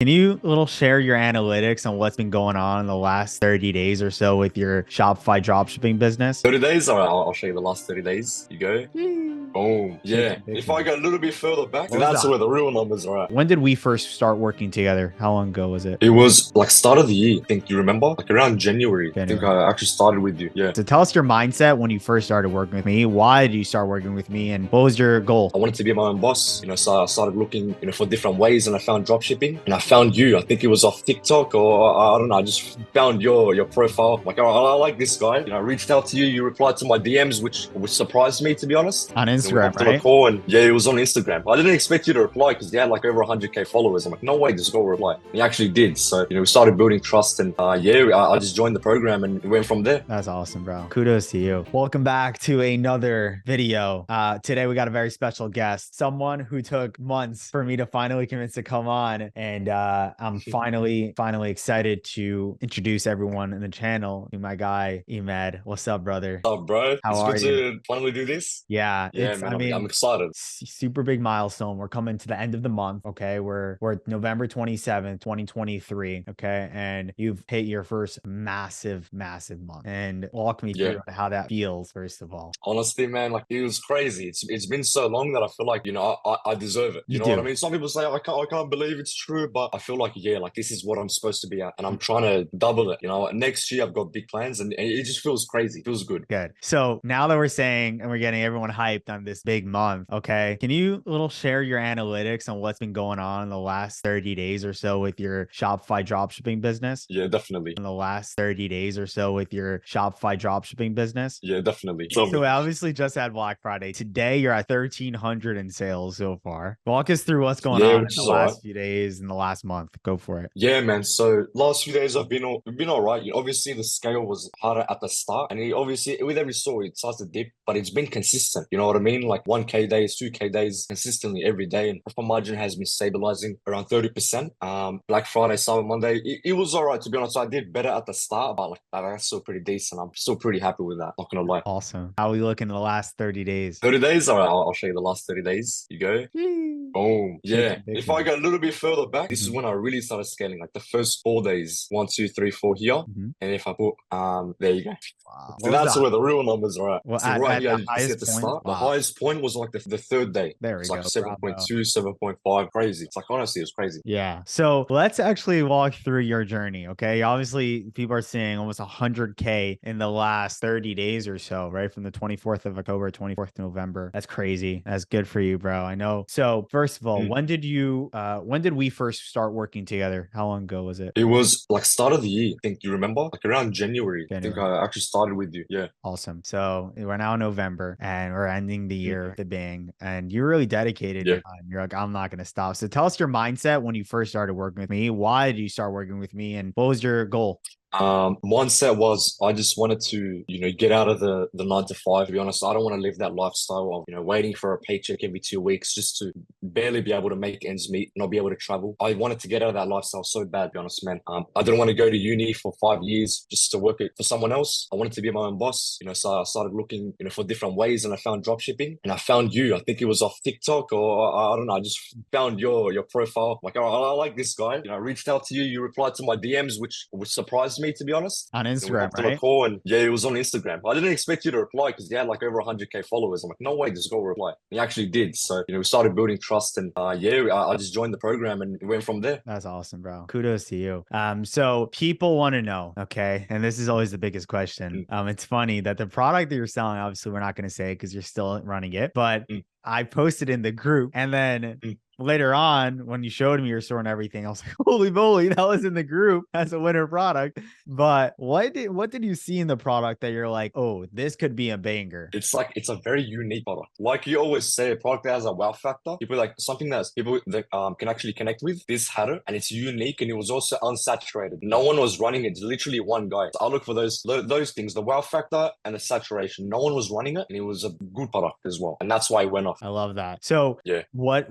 Can you little share your analytics on what's been going on in the last 30 days or so with your Shopify dropshipping business? 30 days? All right, I'll show you the last 30 days. You go. Boom. Yeah. Taking If I pictures. go a little bit further back, What was that's that? where the real numbers are at. When did we first start working together? How long ago was it? It was like start of the year, I think. You remember? Like around January. I think January. I actually started with you. Yeah. So tell us your mindset when you first started working with me. Why did you start working with me? And what was your goal? I wanted to be my own boss, so I started looking, for different ways, and I found dropshipping, and I found you. I think it was off TikTok, or I don't know. I just found your profile. Like, I like this guy. I reached out to you. You replied to my DMs, which surprised me, to be honest. On We Instagram, hopped on a right? call, and yeah, it was on Instagram. I didn't expect you to reply because you had like over 100K followers. I'm like, no way, this guy will reply. He actually did. So we started building trust, and I just joined the program, and we went from there. That's awesome, bro. Kudos to you. Welcome back to another video. Today we got a very special guest, someone who took months for me to finally convince to come on. And I'm finally excited to introduce everyone in the channel to my guy, Emed. What's up, brother? What's up, bro? How It's are good you? to finally do this. Yeah, Yeah, man, I'm excited. Super big milestone. We're coming to the end of the month. Okay, we're November 27th, 2023. Okay, and you've hit your first massive month. And walk me Yeah. through how that feels, first of all. Honestly, man, like it was crazy. It's been so long that I feel like I deserve it. You You know what I do. mean? Some people say I can't believe it's true, but I feel like like this is what I'm supposed to be at, and I'm trying to double it. Next year I've got big plans, and it just feels crazy. It feels good. Good. So now that we're saying and we're getting everyone hyped on this big month, okay, can you little share your analytics on what's been going on in the last 30 days or so with your Shopify dropshipping business? Yeah, definitely. In the last 30 days or so with your Shopify dropshipping business? Yeah, definitely. Tell So me. we obviously just had Black Friday. Today you're at 1,300 in sales so far. Walk us through what's going Yeah, on in which the is all right. last few days in the last month. Go for it. Yeah, man. So last few days we've been all right. Obviously the scale was harder at the start, and obviously with every store it starts to dip, but it's been consistent. You know what I mean? Like 1K days, 2K days, consistently every day, and profit margin has been stabilizing around 30%. Black Friday, Cyber Monday, it was all right, to be honest. I did better at the start, but like that's still pretty decent. I'm still pretty happy with that. Not gonna lie. Awesome. How are we looking in the last 30 days? 30 days? All right, I'll show you the last 30 days. You go. Boom. Yeah. Taking If I pictures. go a little bit further back, this is Mhm. when I really started scaling. Like the first 4 days, 1, 2, 3, 4 here. Mhm. And if I put there you go. Wow. So What was that's that? where the real numbers are at. Well, So right at here, the you can see at highest the point? start, the Wow. highest point was like the third day. There we It's go. like Bravo. 7.2, 7.5. Crazy. It's like honestly, it's crazy. Yeah. So let's actually walk through your journey. Okay. Obviously, people are seeing almost 100K in the last 30 days or so, right? From the 24th of October, 24th of November. That's crazy. That's good for you, bro. I know. So first of all, Mm. when did we first start working together? How long ago was it? It was like start of the year, I think. You remember? Like around January. I think January. I actually started with you. Yeah. Awesome. So we're now in November and we're ending the Mm. year with a bang. And you really dedicated Yeah. your time. You're like, I'm not going to stop. So tell us your mindset when you first started working with me. Why did you start working with me? And what was your goal? Mindset was I just wanted to, get out of the 9 to 5. To be honest, I don't want to live that lifestyle of, waiting for a paycheck every 2 weeks just to barely be able to make ends meet, not be able to travel. I wanted to get out of that lifestyle so bad, to be honest, man. I didn't want to go to uni for 5 years just to work it for someone else. I wanted to be my own boss, so I started looking, for different ways, and I found dropshipping, and I found you. I think it was off TikTok, or I don't know. I just found your profile. Like, I like this guy. I reached out to you. You replied to my DMs, which surprised me, to be honest. On And we Instagram, hopped on a right? call, and yeah, it was on Instagram. I didn't expect you to reply because you had like over 100K followers. I'm like, no way, this guy will reply. And he actually did. So, we started building trust, and I just joined the program, and we went from there. That's awesome, bro. Kudos to you. So people want to know, okay, and this is always the biggest question. Mm, It's funny that the product that you're selling, obviously, we're not going to say because you're still running it, but mm, I posted in the group, and then mm. later on, when you showed me your store and everything, I was like, holy moly, that was in the group as a winner product. But what did you see in the product that you're like, oh, this could be a banger? It's a very unique product. Like you always say, a product that has a wow factor. People like something that people that can actually connect with. This had it, and it's unique, and it was also unsaturated. No one was running it. It's literally one guy. So I look for those things: the wow factor and the saturation. No one was running it, and it was a good product as well, and that's why it went off. I love that. So Yeah. what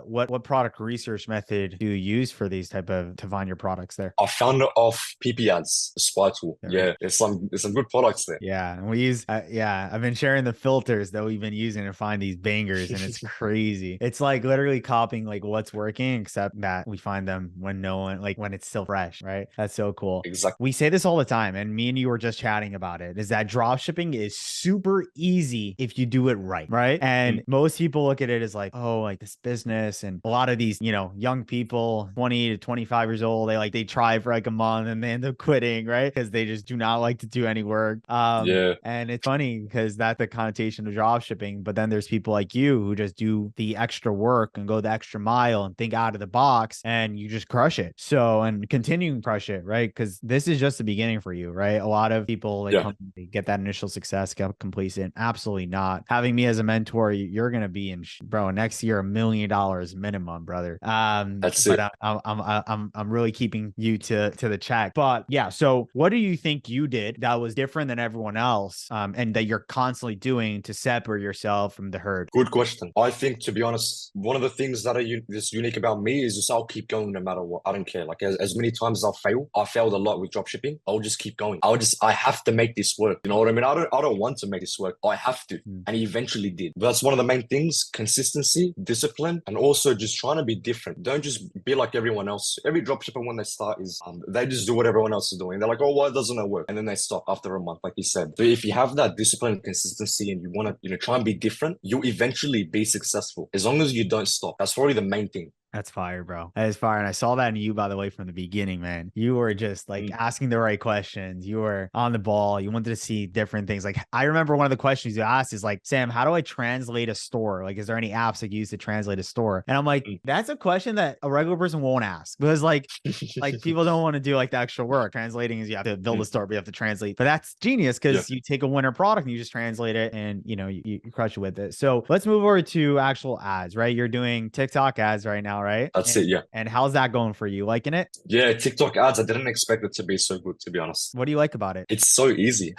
what product research method do you use for these type of to find your products there? I found it off PP ads, the spy tool. Yeah, there's some good products there. Yeah, and we use I've been sharing the filters that we've been using to find these bangers, and it's crazy. It's like literally copying like what's working, except that we find them when no one, like when it's still fresh, right? That's so cool. Exactly. We say this all the time, and me and you were just chatting about it, is that drop shipping is super easy if you do it right? And most people look at it as like, oh, like this business, and a lot of these, you know, young people, 20 to 25 years old, they try for like a month and they end up quitting, right? Because they just do not like to do any work. And it's funny because that's the connotation of drop shipping. But then there's people like you who just do the extra work and go the extra mile and think out of the box, and you just crush it. So, and continue to crush it, right? Because this is just the beginning for you, right? A lot of people they get that initial success, get complacent. Absolutely not. Having me as a mentor, you're gonna be in, bro, next year $1 million minimum, brother. That's but it. I'm really keeping you to the check. But yeah, so what do you think you did that was different than everyone else, and that you're constantly doing to separate yourself from the herd? Good question. I think, to be honest, one of the things that are that's unique about me is just I'll keep going no matter what. I don't care. Like as many times as I failed a lot with dropshipping. I'll just keep going. I have to make this work. You know what I mean? I don't want to make this work. I have to. And he eventually did. But that's one of the main things: consistency, discipline, and also just trying to be different. Don't just be like everyone else. Every dropshipper when they start is they just do what everyone else is doing. They're like, oh, why doesn't it work? And then they stop after a month, like you said. So if you have that discipline and consistency, and you want to, try and be different, you'll eventually be successful as long as you don't stop. That's probably the main thing. That's fire, bro. That is fire. And I saw that in you, by the way, from the beginning, man. You were just like asking the right questions. You were on the ball. You wanted to see different things. Like, I remember one of the questions you asked is like, Sam, how do I translate a store? Like, is there any apps I can use to translate a store? And I'm like, that's a question that a regular person won't ask, because like people don't want to do like the extra work. Translating is you have to build a store, but you have to translate. But that's genius, because you take a winner product and you just translate it, and you crush it with it. So let's move over to actual ads, right? You're doing TikTok ads right now, right? That's it, yeah. And how's that going for you? Liking it? Yeah, TikTok ads, I didn't expect it to be so good, to be honest. What do you like about it? It's so easy.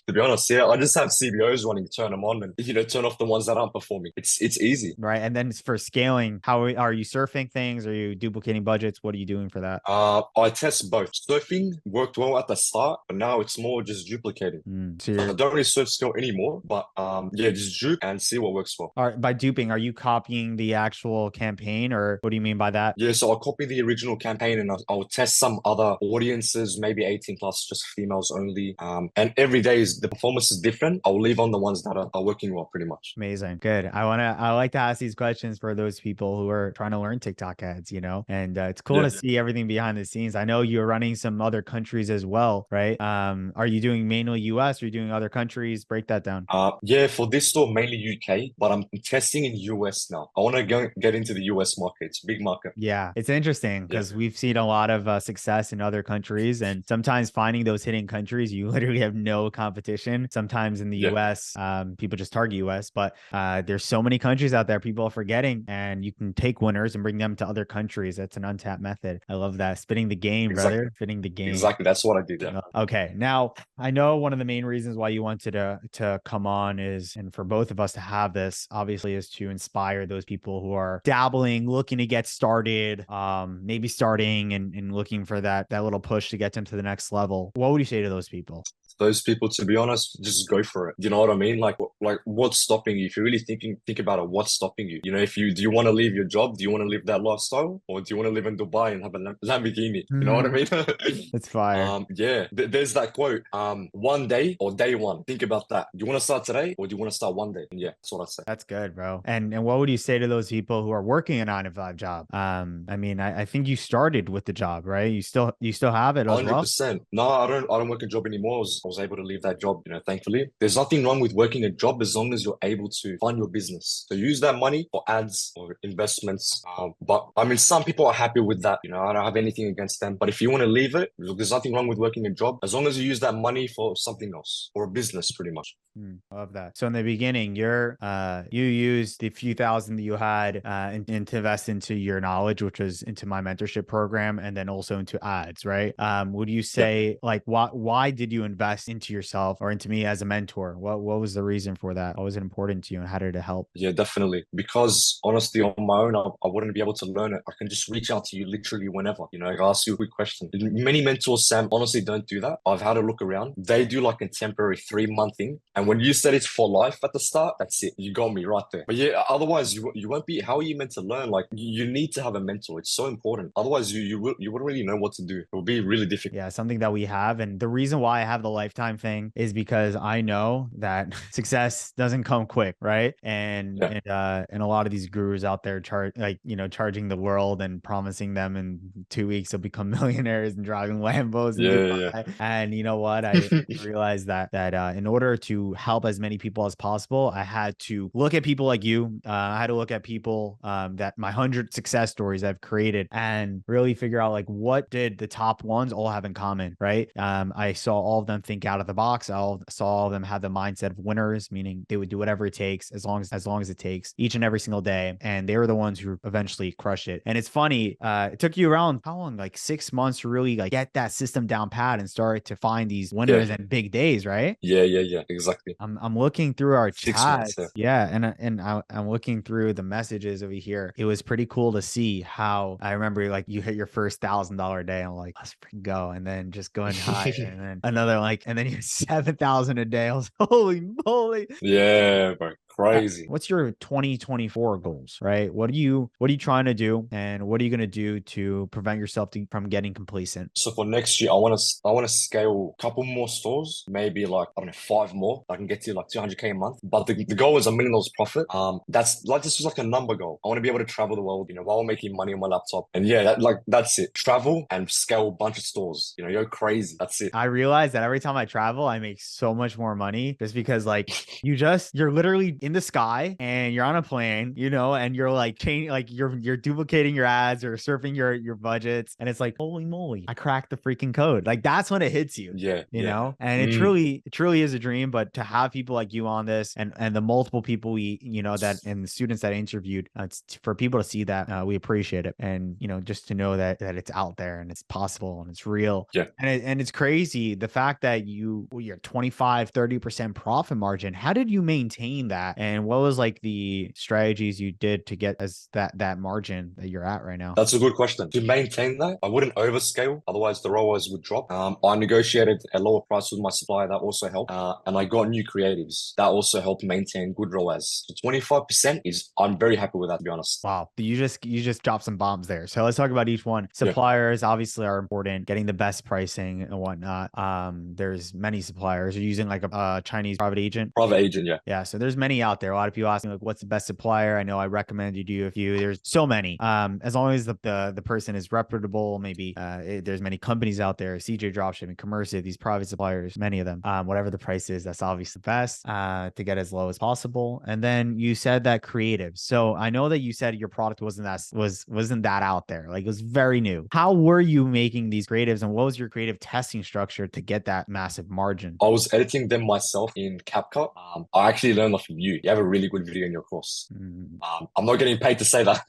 To be honest, yeah, I just have CBOs running, turn them on, and turn off the ones that aren't performing. It's easy. Right. And then for scaling, how are you surfing things? Are you duplicating budgets? What are you doing for that? I test both. Surfing worked well at the start, but now it's more just duplicating. So I don't really surf scale anymore, but just dupe and see what works well. All right, by duping, are you copying the actual campaign, or what do you mean by that? Yeah, so I'll copy the original campaign, and I'll test some other audiences, maybe 18 plus, just females only. And every day the performance is different. I'll leave on the ones that are working well, pretty much. Amazing. Good. I like to ask these questions for those people who are trying to learn TikTok ads, and it's cool to see everything behind the scenes. I know you're running some other countries as well, right? Are you doing mainly US? Or are you doing other countries? Break that down. Yeah, for this store, mainly UK, but I'm testing in US now. I want to get into the US market. It's a big market. Yeah, it's interesting because we've seen a lot of success in other countries, and sometimes finding those hidden countries, you literally have no competition. Sometimes in the US, people just target US, but there's so many countries out there people are forgetting, and you can take winners and bring them to other countries. That's an untapped method. I love that. Spinning the game, brother. Spinning the game. Exactly. That's what I do there. Okay. Now, I know one of the main reasons why you wanted to come on is, and for both of us to have this, obviously, is to inspire those people who are dabbling, looking to get started, maybe starting and looking for that little push to get them to the next level. What would you say to those people? Those people, to be honest, just go for it. You know what I mean? Like what's stopping you? If you're really think about it, what's stopping you? Do you want to leave your job? Do you want to live that lifestyle? Or do you want to live in Dubai and have a Lamborghini? You know what I mean? That's fire. There's that quote, one day or day one. Think about that. Do you want to start today, or do you want to start one day? And yeah, that's what I'd say. That's good, bro. And what would you say to those people who are working a 9-to-5 job? I mean, I think you started with the job, right? You still have it as well? 100%. No, I don't work a job anymore. I was able to leave that job, thankfully. There's nothing wrong with working a job as long as you're able to fund your business. So use that money for ads or investments. But I mean, some people are happy with that. I don't have anything against them. But if you want to leave it, there's nothing wrong with working a job as long as you use that money for something else, or a business, pretty much. Love that. So in the beginning, you used the few thousand that you had into invest into your knowledge, which was into my mentorship program, and then also into ads, right? Would you Yeah. say like why did you invest into yourself or into me as a mentor? What was the reason for that? What was it important to you, and how did it help? Yeah, definitely. Because honestly, on my own, I wouldn't be able to learn it. I can just reach out to you literally whenever, like ask you a quick question. Many mentors, Sam, honestly don't do that. I've had a look around. They do like a temporary 3 month thing. And when you said it's for life at the start, that's it. You got me right there. But yeah, otherwise you won't be, how are you meant to learn? Like you need to have a mentor. It's so important. Otherwise you wouldn't really know what to do. It will be really difficult. Yeah, something that we have. And the reason why I have the lifetime thing is because I know that success doesn't come quick, right? And Yeah. and a lot of these gurus out there charging the world and promising them in 2 weeks they'll become millionaires and driving Lambos in Yeah, Dubai. And you know what? I yeah. realized that in order to help as many people as possible, I had to look at people like you. I had to look at people that my 100 success stories I've created and really figure out like what did the top ones all have in common, right? I saw all of them think out of the box. I saw all of them have the mindset of winners, meaning they would do whatever it takes as long as it takes each and every single day. And they were the ones who eventually crushed it. And it's funny, it took you around how long? Like 6 months to really like get that system down pat and start to find these Yeah. winners and big days, right? Yeah, exactly. I'm looking through our 6 months. Yeah. chats. Yeah, I'm looking through the messages over here. It was pretty cool to see how I remember like you hit your first $1,000 day. I'm like, let's freaking go, and then just going higher, and then another like, and then you 7,000 a day. I was holy moly. Yeah, bro. Crazy. What's your 2024 goals, right? What are you trying to do, and what are you going to do to prevent yourself from getting complacent? So for next year, I want to scale a couple more stores, maybe like I don't know, five more. I can get to like 200K a month. But the goal is $1 million profit. That's like this is like a number goal. I want to be able to travel the world, while making money on my laptop. And yeah, that's it. Travel and scale a bunch of stores. Go crazy. That's it. I realize that every time I travel, I make so much more money just because like you're literally in the sky and you're on a plane, and you're like changing, like you're duplicating your ads or surfing your budgets. And it's like, holy moly, I cracked the freaking code. Like that's when it hits you. Yeah, yeah. And it truly is a dream. But to have people like you on this and the multiple people that and the students that I interviewed, it's for people to see that we appreciate it. And just to know that it's out there and it's possible and it's real. Yeah. And it's crazy the fact that you're 25-30% profit margin. How did you maintain that? And what was like the strategies you did to get as that margin that you're at right now? That's a good question. To maintain that, I wouldn't overscale, otherwise the ROAS would drop. I negotiated a lower price with my supplier, that also helped. And I got new creatives that also helped maintain good ROAS. So 25% I'm very happy with that, to be honest. Wow, you just dropped some bombs there. So let's talk about each one. Yeah. Suppliers obviously are important, getting the best pricing and whatnot. There's many suppliers. You're using like a Chinese private agent. Private agent, yeah. Yeah, so there's many out there. A lot of people ask me like, what's the best supplier? I know I recommend you do a few. There's so many. As long as the person is reputable, maybe there's many companies out there, CJ Dropshipping, Commercive, these private suppliers, many of them. Whatever the price is, that's obviously the best to get as low as possible. And then you said that creative. So I know that you said your product wasn't that out there. Like it was very new. How were you making these creatives, and what was your creative testing structure to get that massive margin? I was editing them myself in CapCut. I actually learned that from you. You have a really good video in your course. I'm not getting paid to say that.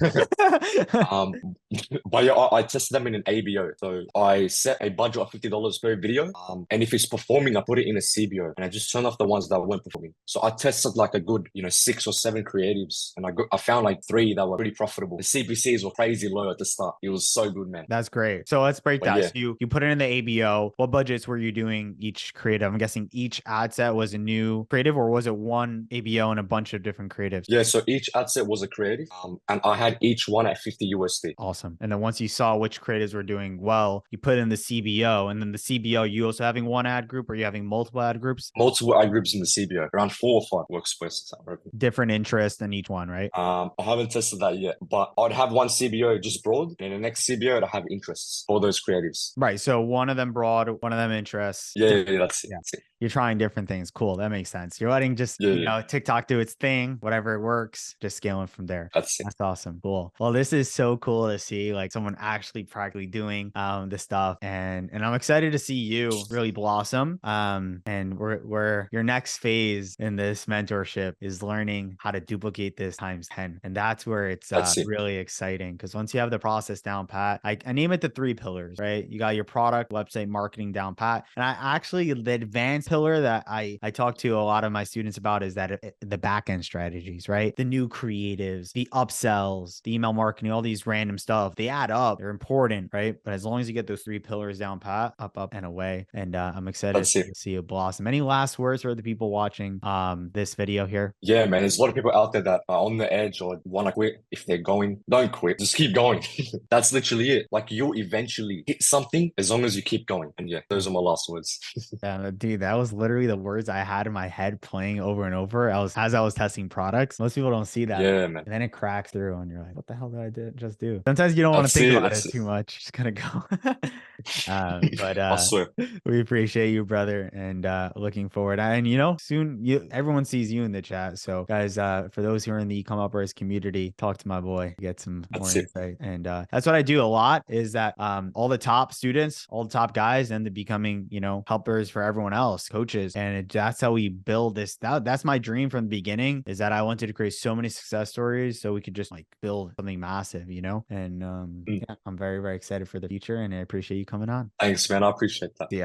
But yeah, I tested them in an ABO. So I set a budget of $50 per video. And if it's performing, I put it in a CBO, and I just turn off the ones that weren't performing. So I tested like a good, 6 or 7 creatives, and I found like 3 that were pretty profitable. The CPCs were crazy low at the start. It was so good, man. That's great. So let's break that. Yeah. So you put it in the ABO. What budgets were you doing each creative? I'm guessing each ad set was a new creative, or was it one ABO and a bunch of different creatives? Yeah, so each ad set was a creative, and I had each one at 50 USD. Awesome. And then once you saw which creatives were doing well, you put in the CBO, and then the CBO, you also having one ad group, or you having multiple ad groups? Multiple ad groups in the CBO, around 4 or 5 workspaces. Different interests in each one, right? I haven't tested that yet, but I'd have one CBO just broad, and the next CBO I'd have interests for those creatives. Right. So one of them broad, one of them interests. Yeah, that's it. Yeah. That's it. You're trying different things. Cool. That makes sense. You're letting just, Yeah, yeah, TikTok do its thing, whatever it works, just scaling from there. that's it. That's awesome. Cool. Well, this is so cool to see like someone actually practically doing this stuff. And I'm excited to see you really blossom. And we're your next phase in this mentorship is learning how to duplicate this times 10. And that's where it's That's it. really exciting because once you have the process down pat, I name it the 3 pillars, right? You got your product, website, marketing down pat. And I actually, the advanced pillar that I talk to a lot of my students about is that the back end strategies, right? The new creatives, the upsells, the email marketing, all these random stuff, they add up. They're important, right? But as long as you get those 3 pillars down pat, up, and away. And I'm excited That's to it. see you blossom. Any last words for the people watching this video here? Yeah, man. There's a lot of people out there that are on the edge or want to quit. If they're going, don't quit. Just keep going. That's literally it. Like you'll eventually hit something as long as you keep going. And yeah, those are my last words. Dude, that was literally the words I had in my head playing over and over. As I was testing products. Most people don't see that. Yeah, man. And then it cracks through, and you're like, "What the hell did I just do?" Sometimes you don't want to That's think it. about That's it it. too much. Just gonna go. But I swear. we appreciate you, brother, and looking forward. And soon everyone sees you in the chat. So guys, for those who are in the Come Uppers community, talk to my boy, get some more That's it. insight. And that's what I do a lot. Is that all the top students, all the top guys, end up becoming helpers for everyone else, coaches, and that's how we build this. That's my dream from the beginning. Is that I wanted to create so many success stories so we could just like build something massive, And Mm. yeah, I'm very very excited for the future, and I appreciate you coming on. Thanks, man. I appreciate that. Yeah.